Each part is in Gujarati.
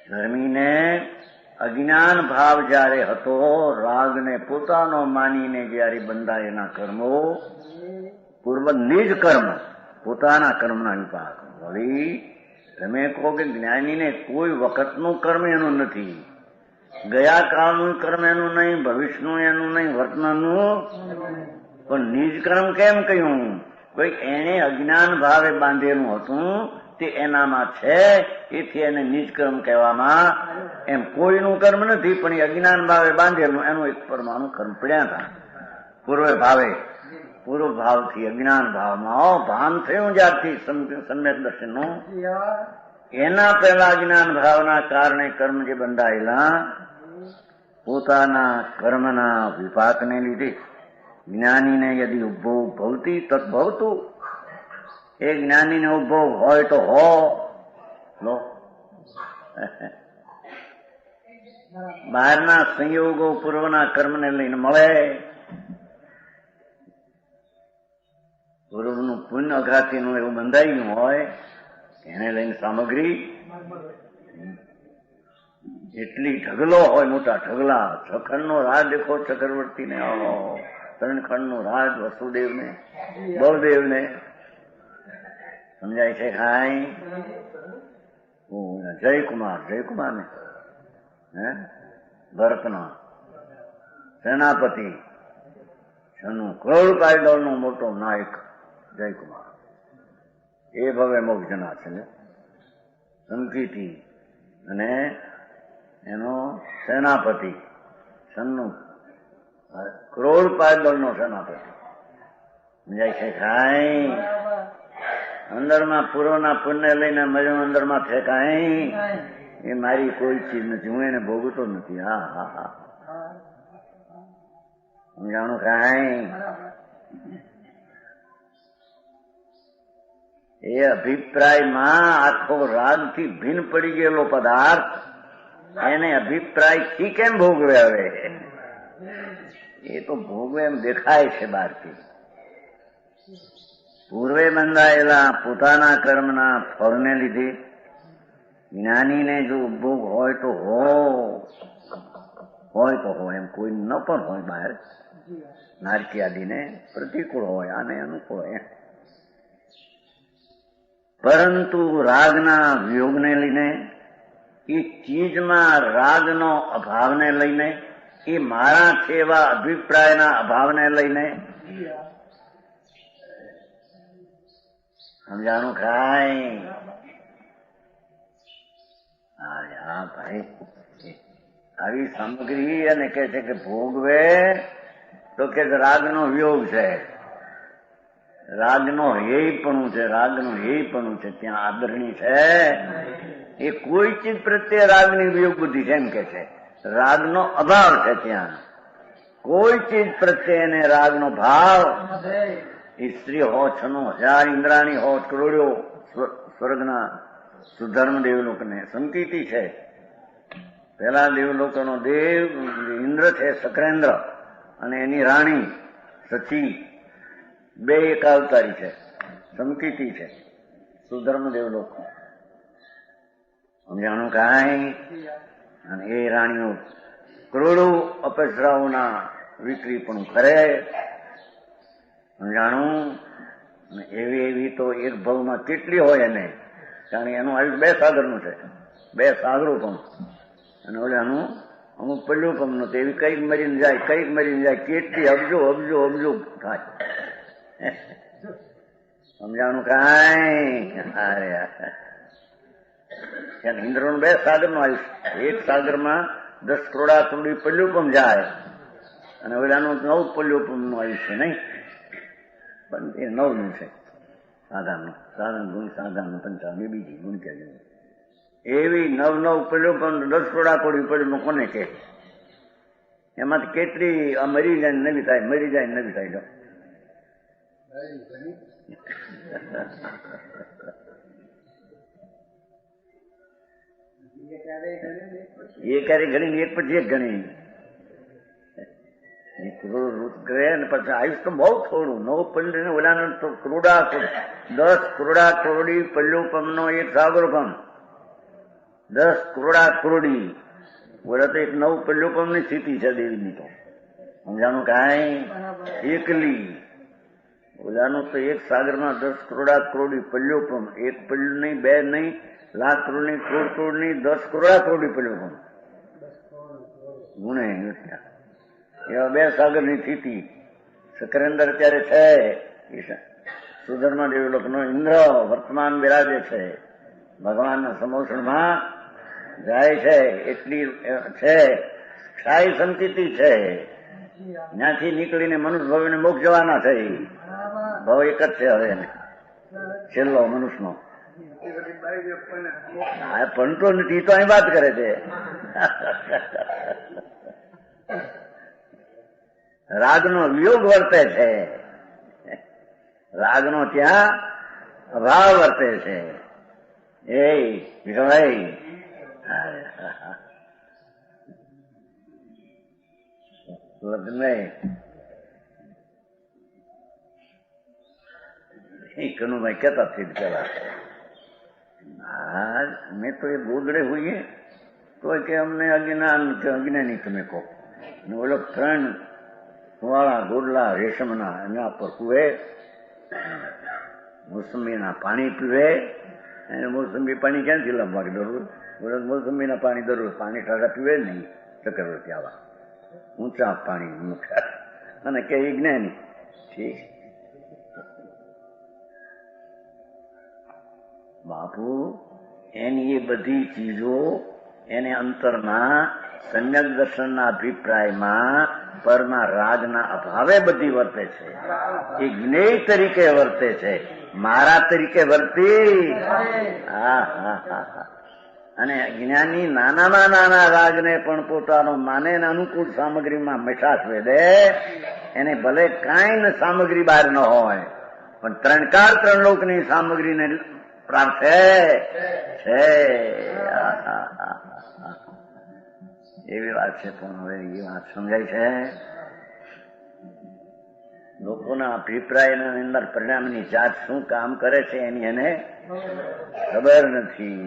ધર્મીને અજ્ઞાન ભાવ જયારે હતો, રાગને પોતાનો માનીને જયારે બંધાય એના કર્મો પૂર્વ નિજ કર્મ, પોતાના કર્મના વિપાક. વળી તમે કહો કે જ્ઞાનીને કોઈ વખતનું કર્મ એનું નથી, ગયા કાળનું કર્મ એનું નહીં, ભવિષ્યનું એનું નહીં, વર્તમાનનું પણ નિજ કર્મ કેમ કહ્યું? કોઈ એને અજ્ઞાન ભાવે બાંધેલું હતું તે એનામાં છે, એથી એને નિજ કર્મ કહેવામાં. એમ કોઈનું કર્મ નથી, પણ એ અજ્ઞાન ભાવે બાંધેલું એનું એક પરમાણુ કર્મ પડ્યા હતા પૂર્વ ભાવે. પૂર્વ ભાવથી અજ્ઞાન ભાવમાં ભાન થયું જ્યારથી સમ્યક દર્શનનું, એના પહેલા અજ્ઞાન ભાવના કારણે કર્મ જે બંધાયેલા પોતાના કર્મના વિપાકને લીધે જ્ઞાનીને યદિ ઉદ્ભવ ભવતી તદ્ભવતું, એ જ્ઞાનીને ઉદ્ભવ હોય તો હો લો. બહારના સંયોગો પૂર્વના કર્મને લઈને મળે. પૂર્વનું પુણ્ય અઘાતીનું એવું બંધાયું હોય એને લઈને સામગ્રી એટલી ઢગલો હોય, મોટા ઢગલા. છખંડનો રાજ દેખો ચક્રવર્તીને, ત્રણખંડનો રાજ વસુદેવને, બળદેવને. સમજાય છે ખાઈ? જયકુમારને ભરતના સેનાપતિ, ક્રોળકાય દળનો મોટો નાયક જયકુમાર, એ ભવે મોક્ષના છે સંકીતી, અને એનો સેનાપતિ સન્નું ક્રોળકાય દળનો સેનાપતિ. સમજાય છે ખાઈ? અંદરમાં પૂર્વના પુણ્ય લઈને મજો અંદરમાં ફેંકાય, એ મારી કોઈ ચીજ નથી, હું એને ભોગવતો નથી. હા હા હા, સમજાણું કાંઈ? એ અભિપ્રાયમાં આખો રાગથી ભિન્ન પડી ગયેલો પદાર્થ એને અભિપ્રાયથી કેમ ભોગવે? હવે એ તો ભોગવે એમ દેખાય છે બહારથી. પૂર્વે બંધાયેલા પોતાના કર્મના ફળને લીધે જ્ઞાનીને જો ઉદ્ભોગ હોય તો હોય, એમ કોઈ ન પણ હોય. બહાર નારકીયાદીને પ્રતિકૂળ હોય, આને અનુકૂળ હોય. પરંતુ રાગના વિયોગને લઈને, એ ચીજમાં રાગનો અભાવને લઈને, એ મારા છે એવા અભિપ્રાયના અભાવને લઈને, સમજાણું ખાય? હા ભાઈ, આવી સામગ્રી અને કે છે કે ભોગવે તો કે રાગનો વિયોગ છે, રાગનો હેયપણું છે, ત્યાં આદરણી છે. એ કોઈ ચીજ પ્રત્યે રાગની વિયોગ બુદ્ધિ છે એમ કે છે. રાગનો અભાવ છે ત્યાં, કોઈ ચીજ પ્રત્યે એને રાગનો ભાવ. એ સ્ત્રી હો, 6,000 ઇન્દ્રાણી હો, કરોડો સ્વર્ગના સુધર્મ દેવલોકને સંકીતી છે. પેલા દેવલોકોનો દેવ ઇન્દ્ર છે, સક્રેન્દ્ર, અને એની રાણી સચી, બે એક અવતારી છે, સંકીતી છે, સુધર્મ દેવલોક. સમજાણું કાંઈ? અને એ રાણીઓ કરોડો અપસરાઓના વિક્રી પણ કરે. સમજાણું? એવી તો એક ભવમાં કેટલી હોય એને, કારણ એનું આયુષ 2 સાગરનું છે, 2 સાગરો પણ, અને ઓલાનું અમુક પલ્લું પણ નતું. એવી કઈક મરીને જાય, કેટલી અબજો થાય. સમજાણું કાંઈ? અરે ઇન્દ્રનું 2 સાગરનું આયુષ, એક સાગરમાં 10 કરોડા કરોડી પલ્લું પણ જાય, અને ઓલાનું 9 પલ્લું પણ આયુષ્ય નહીં, પણ એ 9નું છે સાધારણ ગુણ, સાધારણ પંચાવન બીજી ગુણ કે એવી 9 પેલું પણ 10 કરોડા કોડી પેલું કોને કે? એમાંથી કેટલી મરી જાય નવી થાય. એ ક્યારે ગણી, એક પછી એક ગણી. કરે ને પછી આયુષ તો બહુ થોડું, 9 પલ્લુ ઓલાનો તો 10 કરોડા કરોડી પલ્લુ પમનો એક સાગર પમ, 10 કરોડા કરોડી બોલે તો એક નવ પલ્લુપમની સ્થિતિ છે દેવીની. તો સમજાણું કાંઈ એકલી ઓલાનું તો એક સાગરમાં 10 કરોડા કરોડી પલ્યોપમ, એક પલ્યું નહીં, બે નહીં, લાખ કરોડ નહીં, કરોડ કરોડ નહીં, 10 કરોડા કરોડી પલ્યોપમ ગુણે એવા 2 સાગરની સ્થિતિ સકરેન્દર અત્યારે છે. સુધર્મા દેવ લોકનો ઇન્દ્ર વર્તમાન બિરાજે છે, ભગવાનના સમોષણમાં જાય છે, એટલી છે ક્ષાય સંતિતિ છે. ત્યાંથી નીકળીને મનુષ્ય ભવને મોક્ષ જવાના છે. ભાવ એક જ છે હવે છેલ્લો મનુષ્યનો. પણ તો નથી તો અહીં વાત કરે છે. રાગનો વિયોગ વર્તે છે, રાગનો ત્યાં અભાવ વર્તે છે. એ વિઠ્ઠલભાઈ કનુભાઈ કહેતા પેલા મેં તો એ ગોદડે હોઈએ તો કે અમને અજ્ઞાન કે અજ્ઞાની તમે કહો. ઓલો 3 વાળા ગોડલા રેશમના એના પર કુએ મોસંબીના પાણી પીવે. અને મોસંબી પાણી ક્યાંથી લંબાક દરરોજ મોસંબીના પાણી દરરોજ પાણી ટાટા પીવે નહીં. ચક્રવર્તી આવા ઊંચા પાણી મૂક્યા અને કે જ્ઞાની. ઠીક બાપુ એની એ બધી ચીજો એને અંતરમાં સમ્યક દર્શનના અભિપ્રાયમાં પરના રાગના અભાવે બધી વર્તે છે. એ જ્ઞેય તરીકે વર્તે છે, મારા તરીકે વર્તી. અને જ્ઞાની નાનામાં નાના રાગને પણ પોતાનો માને અનુકૂળ સામગ્રીમાં મીઠાશ વેદે. એને ભલે કાંઈ સામગ્રી બહાર ન હોય પણ 3 લોકની સામગ્રીને પ્રાપ્ત છે. એવી વાત છે. પણ હવે એ વાત સમજાય છે. લોકોના અભિપ્રાયની અંદર પરિણામની જાત શું કામ કરે છે એની એને ખબર નથી.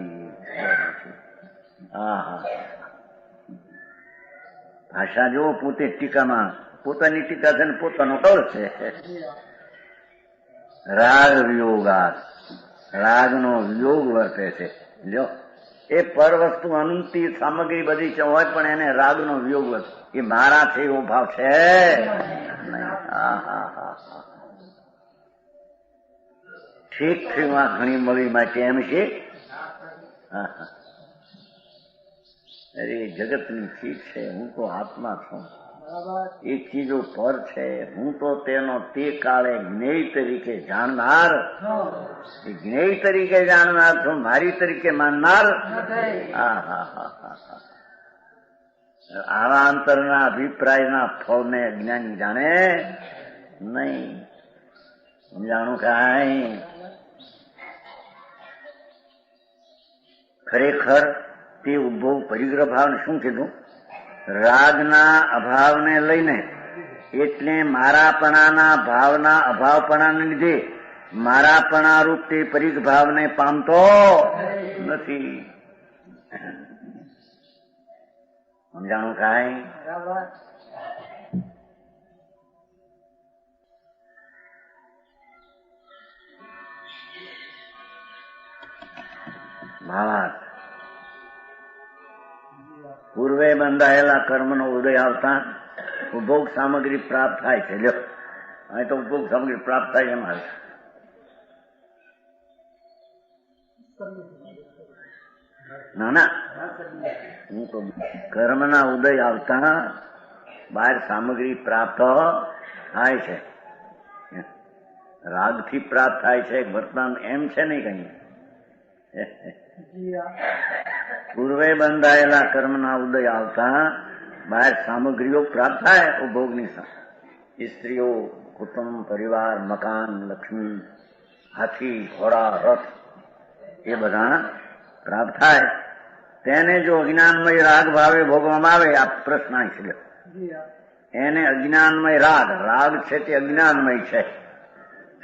ભાષા જો પોતે ટીકામાં પોતાની ટીકા છે ને પોતાનો કળ છે. રાગ વિયોગાત, રાગનો વિયોગ વર્તે છે. લ્યો એ પર વસ્તુ અનંતી સામગ્રી બધી છે હોય પણ એને રાગનો વિયોગ વર્તે. એ મારા છે એવો ભાવ છે. ઠીક ઠીક ઘણી મળી માટે એમ છે. અરે જગતની ચીજ છે, હું તો આત્મા છું. એ ચીજો પર છે, હું તો તેનો તે કાળે જ્ઞેય તરીકે જાણનાર, એ જ્ઞેય તરીકે જાણનાર છું, મારી તરીકે માનનાર. આવા અંતરના અભિપ્રાયના ફળને જ્ઞાની જાણે નહીં. જાણું કાંઈ ખરેખર તે ઉદ્ભવ પરિગ્રહ ભાવને શું કીધું? રાગના અભાવને લઈને, એટલે મારાપણાના ભાવના અભાવપણાને લીધે મારાપણા રૂપ તે પરિગ્રહ ભાવને પામતો નથી. સમજાણું કાંઈ? ભાવાર્થ પૂર્વે બંધાયેલા કર્મનો ઉદય આવતા ઉપભોગ સામગ્રી પ્રાપ્ત થાય છે. લ્યો અહીં તો ઉપભોગ સામગ્રી પ્રાપ્ત થાય એમાં ના હું તો કર્મના ઉદય આવતા બહાર સામગ્રી પ્રાપ્ત થાય છે. રાગથી પ્રાપ્ત થાય છે વર્તમાન એમ છે નહીં કઈ. પૂર્વે બંધાયેલા કર્મના ઉદય આવતા બહાર સામગ્રીઓ પ્રાપ્ત થાય ઉપભોગની. સ્ત્રીઓ, કુટુંબ, પરિવાર, મકાન, લક્ષ્મી, હાથી, ઘોડા, રથ એ બધા પ્રાપ્ત થાય. તેને જો અજ્ઞાનમય રાગ ભાવે ભોગવામાં આવે, આ પ્રશ્ન છે. એને અજ્ઞાનમય રાગ, રાગ છે તે અજ્ઞાનમય છે.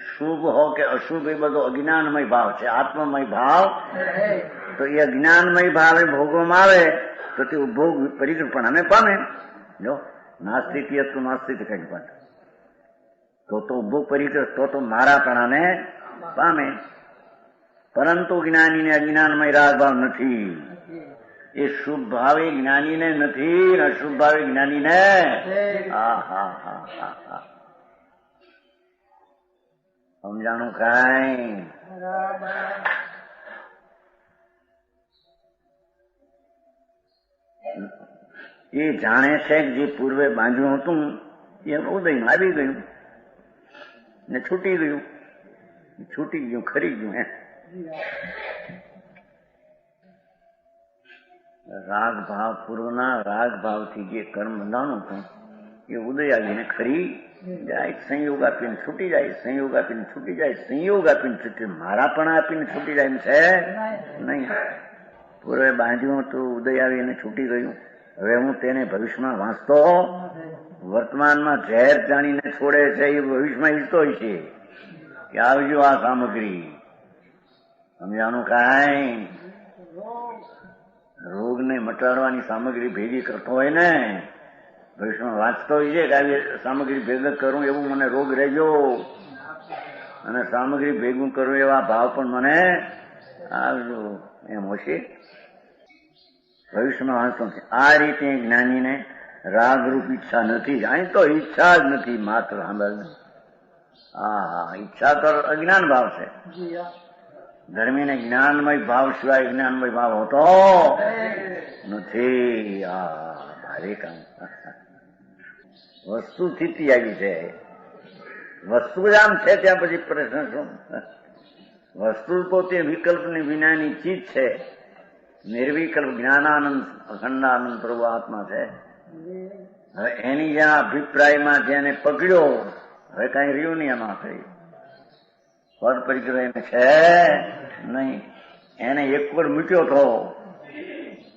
શુભ હો કે અશુભ એ બધો અજ્ઞાનમય ભાવ છે. આત્મમય ભાવ તો એ અજ્ઞાનમય ભાવ એ ભોગવામાં આવે તો તે ભોગ પરિકલ્પનાને પામે. જો નાસ્તિક તો નાસ્તિક કઈ પણ તો ભોગ પરિકલ્પ તો મારાપણાને પામે. પરંતુ જ્ઞાનીને અજ્ઞાનમય રાગ ભાવ નથી. એ શુભ ભાવે જ્ઞાનીને નથી ને અશુભ ભાવે જ્ઞાનીને. હા હા હા હા હા સમજાણું કાંઈ? એ જાણે છે કે જે પૂર્વે બાંધ્યું હતું એ ઉદયમાં આવી ગયું ને છૂટી ગયું ખરી ગયું. રાગ ભાવ પૂર્વના રાગ ભાવથી જે કર્મ બંધાણું હતું એ ઉદય આવીને ખરી જાય. સંયોગ આપીને છૂટી જાય, સંયોગ આપીને છૂટી જાય, સંયોગ આપીને છૂટી, મારા પણ આપીને છૂટી જાય એમ છે નહીં. પૂર્વે બાંધ્યું હતું, ઉદય આવીને છૂટી ગયું. હવે હું તેને ભવિષ્યમાં વાંચતો, વર્તમાનમાં ઝેર જાણીને છોડે છે એ ભવિષ્યમાં ઈચ્છતો છે કે આવજો આ સામગ્રી. સમજાનું કાંઈ? રોગને મટાડવાની સામગ્રી ભેગી કરતો હોય ને ભવિષ્યમાં વાંચતો હોય છે કે આવી સામગ્રી ભેગા કરું એવું મને રોગ રહેજો અને સામગ્રી ભેગું કરું એવા ભાવ પણ મને આવજો એમ હશે. ભવિષ્યમાં વાંચતો નથી. આ રીતે જ્ઞાનીને રાગરૂપ ઈચ્છા નથી. અહીં તો ઈચ્છા જ નથી માત્ર. હા ઈચ્છા તો અજ્ઞાન ભાવ છે. ધર્મીને જ્ઞાનમય ભાવ સિવાય જ્ઞાનમય ભાવ હોતો નથી. ભારે કામ. વસ્તુ સ્થિતિ આવી છે. વસ્તુ જ આમ છે ત્યાં પછી પ્રશ્ન શું? વસ્તુ પોતે વિકલ્પની વિનાની ચીજ છે. નિર્વિકલ્પ જ્ઞાનાનંદ અખંડાનંદ પ્રભુ આત્મા છે. હવે એની જ્યાં અભિપ્રાયમાં જેને પકડ્યો હવે કઈ રહ્યું નહીં એમાં થઈ પદ પરિગ્રહ છે નહીં. એને એક વાર મૂક્યો હતો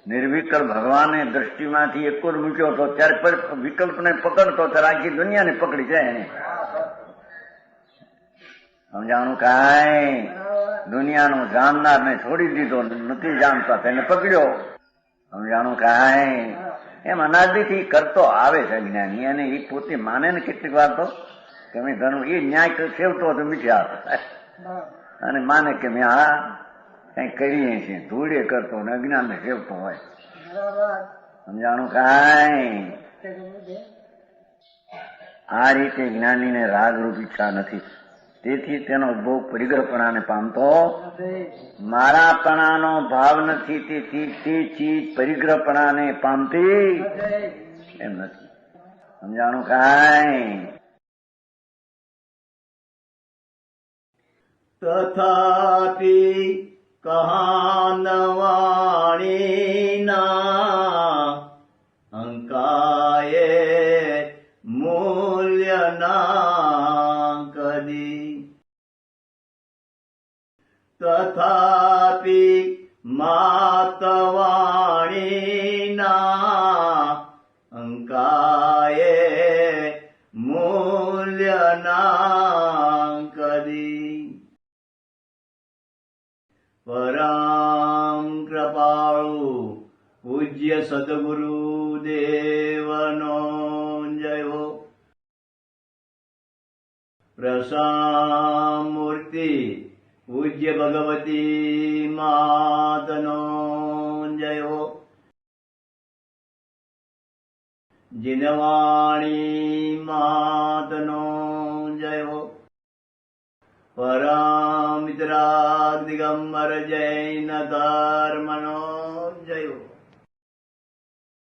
નિર્વિકલ્પ ભગવાને દ્રષ્ટિમાંથી એક વાર મૂક્યો હતો ત્યારે વિકલ્પને પકડતો ત્યારે આખી દુનિયાને પકડી જાય એને. સમજાણું કાંઈ? દુનિયાનો જાણનારને છોડી દીધો, નથી જાણતા તેને પકડ્યો. સમજાણું કાંઈ? એમ અનાદિથી કરતો આવે છે જ્ઞાની. અને એ પોતે માને ને કેટલીક વાર તો કે મેં ઘણું એ ન્યાય સેવતો હતો મીઠા અને માને કે મેં કઈ કરીએ છીએ. ધૂળે કરતો ને અજ્ઞાનને સેવતો હોય. સમજાણું કાંઈ? આ રીતે જ્ઞાનીને રાગરૂપ ઈચ્છા નથી. તેથી તેનો ભોગ પરિગ્રહપણાને પામતો મારાપણાનો ભાવ નથી. તેથી તે ચીજ પરિગ્રહપણાને પામતી એમ નથી. સમજાણું કાંઈ? તથાપિ કહાનવાણીના અંકાયે મૂલ્યના કદી. તથાપિ માતવાણીના અંકાયે મૂલ્યના કદી. પરમ કૃપાળુ પૂજ્ય સદગુરુ દેવનો જય હો. પ્રસામૂર્તિ પૂજ્ય ભગવતી માતનો જય હો. જીનવાણી માતનો જય હો. પરમિત્રા દિગંબર જૈન ધર્મનો જય હો.